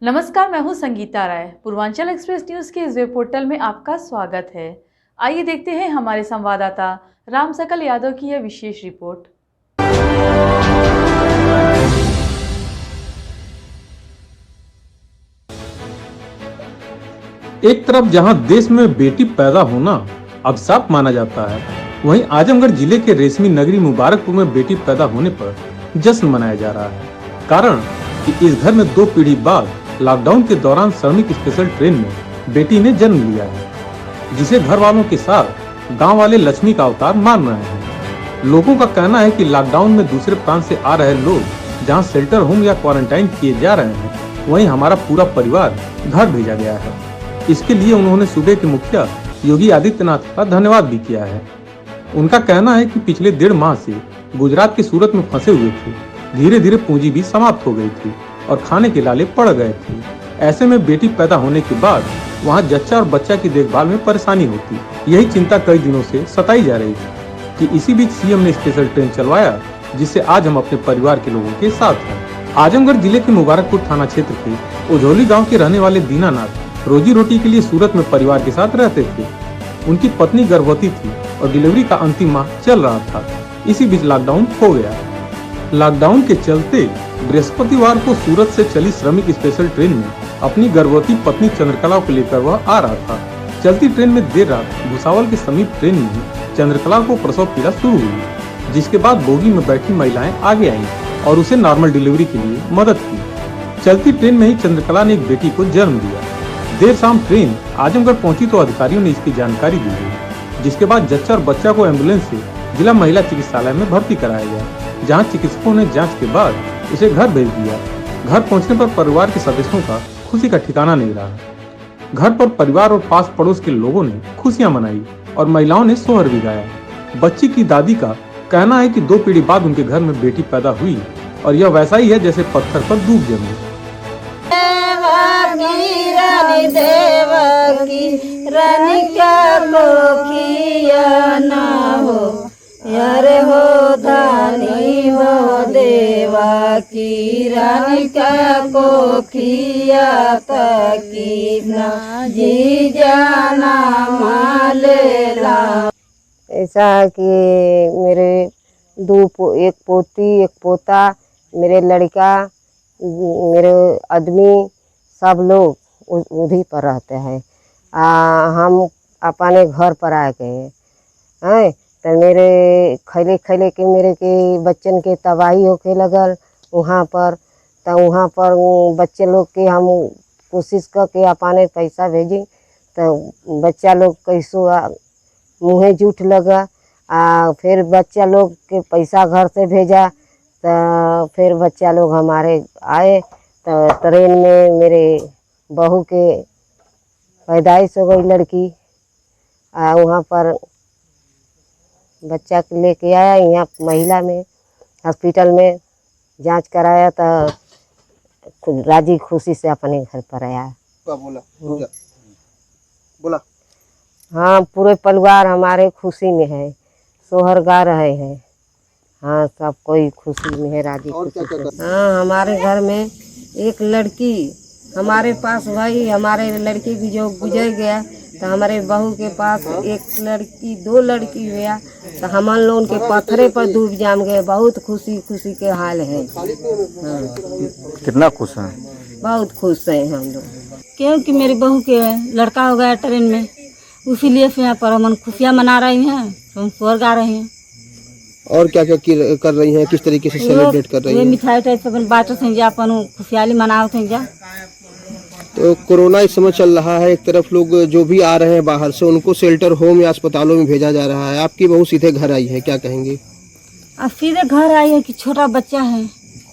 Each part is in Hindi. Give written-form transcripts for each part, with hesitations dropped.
नमस्कार, मैं हूं संगीता राय। पूर्वांचल एक्सप्रेस न्यूज के इस वेब पोर्टल में आपका स्वागत है। आइए देखते हैं हमारे संवाददाता राम सकल यादव की यह विशेष रिपोर्ट। एक तरफ जहां देश में बेटी पैदा होना अभिशाप माना जाता है, वहीं आजमगढ़ जिले के रेशमी नगरी मुबारकपुर में बेटी पैदा होने पर जश्न मनाया जा रहा है। कारण कि इस घर में 2 पीढ़ी बाद लॉकडाउन के दौरान श्रमिक स्पेशल ट्रेन में बेटी ने जन्म लिया है, जिसे घर वालों के साथ गांव वाले लक्ष्मी का अवतार मान रहे हैं। लोगों का कहना है कि लॉकडाउन में दूसरे प्रांत से आ रहे लोग जहां शेल्टर होम या क्वारंटाइन किए जा रहे हैं, वहीं हमारा पूरा परिवार घर भेजा गया है। इसके लिए उन्होंने सूबे के मुखिया योगी आदित्यनाथ का धन्यवाद भी किया है। उनका कहना है कि पिछले 1.5 माह से गुजरात के सूरत में फंसे हुए थे, धीरे धीरे पूंजी भी समाप्त हो गई थी और खाने के लाले पड़ गए थे। ऐसे में बेटी पैदा होने के बाद वहां जच्चा और बच्चा की देखभाल में परेशानी होती। यही चिंता कई दिनों से सताई जा रही थी कि इसी बीच सीएम ने स्पेशल ट्रेन चलवाया, जिससे आज हम अपने परिवार के लोगों के साथ हैं। आजमगढ़ जिले के मुबारकपुर थाना क्षेत्र के उझौली गाँव के रहने वाले दीनानाथ रोजी रोटी के लिए सूरत में परिवार के साथ रहते थे। उनकी पत्नी गर्भवती थी और डिलीवरी का अंतिम माह चल रहा था। इसी बीच लॉकडाउन हो गया। लॉकडाउन के चलते बृहस्पतिवार को सूरत से चली श्रमिक स्पेशल ट्रेन में अपनी गर्भवती पत्नी चंद्रकला को लेकर वह आ रहा था। चलती ट्रेन में देर रात भुसावल के समीप ट्रेन में चंद्रकला को प्रसव पीड़ा शुरू हुई, जिसके बाद बोगी में बैठी महिलाएं आगे आईं और उसे नॉर्मल डिलीवरी के लिए मदद की। चलती ट्रेन में ही चंद्रकला ने एक बेटी को जन्म दिया। देर शाम ट्रेन आजमगढ़ पहुंची तो अधिकारियों ने इसकी जानकारी दी गई, जिसके बाद जच्चा और बच्चा को एम्बुलेंस से जिला महिला चिकित्सालय में भर्ती कराया गया, जहां चिकित्सकों ने जांच के बाद उसे घर भेज दिया। घर पहुंचने पर परिवार के सदस्यों का खुशी का ठिकाना नहीं रहा। घर पर परिवार और पास पड़ोस के लोगों ने खुशियां मनाई और महिलाओं ने सोहर भी गाया। बच्ची की दादी का कहना है कि 2 पीढ़ी बाद उनके घर में बेटी पैदा हुई और यह वैसा ही है जैसे पत्थर पर दूब जमी। यारे हो धानी हो देवा की रानी का कोखिया तकी ना जी जाना मालेला। ऐसा है कि मेरे एक पोती एक पोता, मेरे लड़का, मेरे आदमी सब लोग उधर पर रहते हैं। हम अपने घर पर आ गए हैं तो मेरे खैले खैले के मेरे के बच्चन के तबाही होके लगल वहाँ पर। तो वहाँ पर बच्चे लोग के हम कोशिश करके अपने पैसा भेजी तो बच्चा लोग कैसो मुँहे जूठ लगा। फिर बच्चा लोग के पैसा घर से भेजा तो फिर बच्चा लोग हमारे आए तो ट्रेन में मेरे बहू के पैदाइश हो गई लड़की। वहाँ पर बच्चा लेके आया, यहाँ महिला में हॉस्पिटल में जांच कराया तो राजी खुशी से अपने घर पर आया। बोला हाँ, पूरे परिवार हमारे खुशी में है, सोहर गा रहे हैं। हाँ, सब कोई खुशी में है, राजी खुशी से। हाँ, हमारे घर में एक लड़की हमारे पास भाई, हमारे लड़की भी जो गुजर गया तो हमारे बहू के पास एक लड़की 2 लड़की हुआ तो हम लोग के पत्थरे पर डूब जाम गए। बहुत खुशी खुशी के हाल है। हाँ। कितना खुश हैं? बहुत खुश हैं हम लोग, क्योंकि मेरी बहू के लड़का हो गया ट्रेन में, इसीलिए यहाँ पर हम खुशियाँ मना रही हैं, हम स्वर गा रहे हैं। और क्या क्या कर रही हैं, किस तरीके से सेलिब्रेट कर रही हैं? मिठाई उठाई सब बांटते हैं, अपन खुशहाली मनाते हैं जा। तो कोरोना इस समय चल रहा है, एक तरफ लोग जो भी आ रहे हैं बाहर से उनको शेल्टर होम या अस्पतालों में भेजा जा रहा है। आपकी बहू सीधे घर आई है, क्या कहेंगे? अब सीधे घर आई है कि छोटा बच्चा है,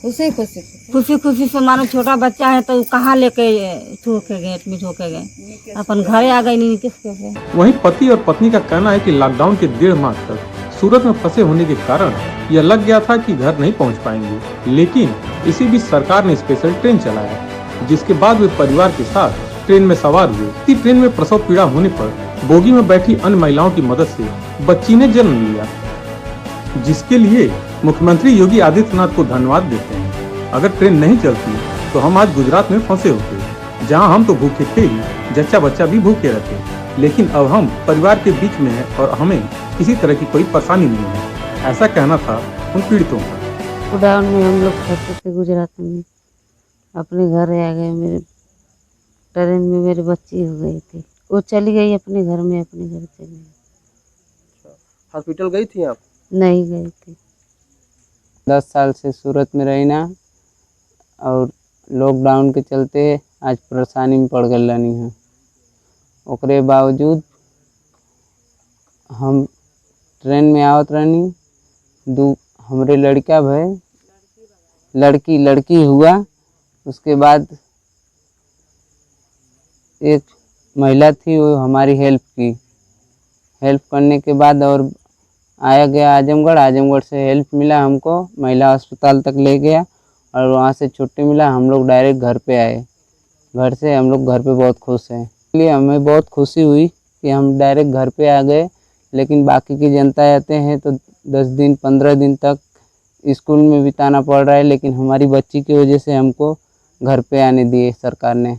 खुशी खुशी खुशी खुशी से मानो छोटा बच्चा है तो कहाँ लेके ठोके गए, एडमिट होके गए, अपन घरे आ गए नहीं किसके। वहीं पति और पत्नी का कहना है कि लॉकडाउन के 1.5 माह तक सूरत में फंसे होने के कारण यह लग गया था कि घर नहीं पहुंच पाएंगे, लेकिन इसी बीच सरकार ने स्पेशल ट्रेन चलाया, जिसके बाद वे परिवार के साथ ट्रेन में सवार हुए। इसी ट्रेन में प्रसव पीड़ा होने पर बोगी में बैठी अन्य महिलाओं की मदद से बच्ची ने जन्म लिया, जिसके लिए मुख्यमंत्री योगी आदित्यनाथ को धन्यवाद देते हैं। अगर ट्रेन नहीं चलती तो हम आज गुजरात में फंसे होते। जहां हम तो भूखे थे ही, जच्चा बच्चा भी भूखे रहते, लेकिन अब हम परिवार के बीच में हैं और हमें किसी तरह की कोई परेशानी नहीं है, ऐसा कहना था उन पीड़ितों का। लॉकडाउन में हम लोग फंसे थे गुजरात में, अपने घर आ गए। मेरे ट्रेन में मेरी बच्ची हो गई थी, वो चली गई अपने घर में, अपने घर चली गई। हॉस्पिटल गई थी आप? नहीं गई थी। 10 साल से सूरत में रही ना, और लॉकडाउन के चलते आज परेशानी में पड़ गई रहनी है। ओकरे बावजूद हम ट्रेन में आवत रहनी, हमरे लड़का भय लड़की हुआ। उसके बाद एक महिला थी, वो हमारी हेल्प करने के बाद और आया गया आजमगढ़ से हेल्प मिला हमको, महिला अस्पताल तक ले गया और वहाँ से छुट्टी मिला। हम लोग डायरेक्ट घर पे आए। घर से हम लोग घर पे बहुत खुश हैं, इसलिए हमें बहुत खुशी हुई कि हम डायरेक्ट घर पे आ गए। लेकिन बाकी की जनता आते हैं तो 10 दिन 15 दिन तक स्कूल में बिताना पड़ रहा है, लेकिन हमारी बच्ची की वजह से हमको घर पे आने दिए सरकार ने।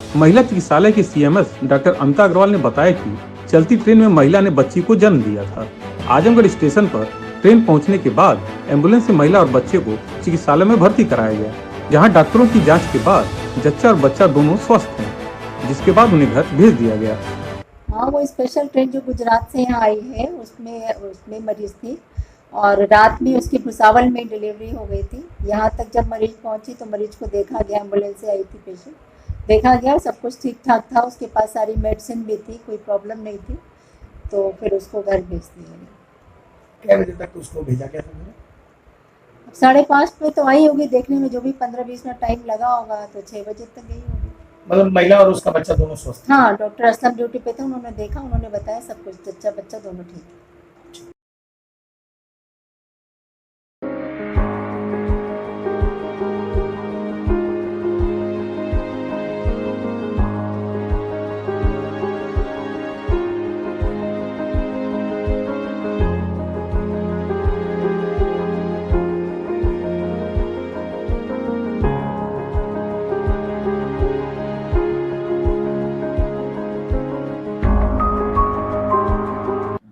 महिला चिकित्सालय के सीएमएस डॉक्टर अमिता अग्रवाल ने बताया कि चलती ट्रेन में महिला ने बच्ची को जन्म दिया था। आजमगढ़ स्टेशन पर ट्रेन पहुंचने के बाद एम्बुलेंस से महिला और बच्चे को चिकित्सालय में भर्ती कराया गया, जहां डॉक्टरों की जांच के बाद जच्चा और बच्चा दोनों स्वस्थ हैं, जिसके बाद उन्हें घर भेज दिया गया। हाँ, वो स्पेशल ट्रेन जो गुजरात से यहाँ आई है उसमें मरीज थी और रात में उसकी भुसावल में डिलीवरी हो गई थी। यहाँ तक जब मरीज पहुँची तो मरीज को देखा गया, एम्बुलेंस से आई थी पेशेंट, देखा गया सब कुछ ठीक ठाक था, उसके पास सारी मेडिसिन भी थी, कोई प्रॉब्लम नहीं थी, तो फिर उसको घर भेज दिया गया। क्या बजे तक उसको भेजा गया था? 5:30 पे तो आई होगी, देखने में जो भी 15-20 मिनट टाइम लगा होगा, तो 6 बजे तक गई होगी। मतलब महिला और उसका बच्चा दोनों स्वस्थ? हाँ, डॉक्टर असलम ड्यूटी पे थे, उन्होंने देखा, उन्होंने बताया सब कुछ, जच्चा बच्चा दोनों ठीक है।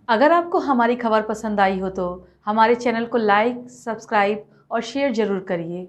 अगर आपको हमारी खबर पसंद आई हो तो हमारे चैनल को लाइक, सब्सक्राइब और शेयर जरूर करिए।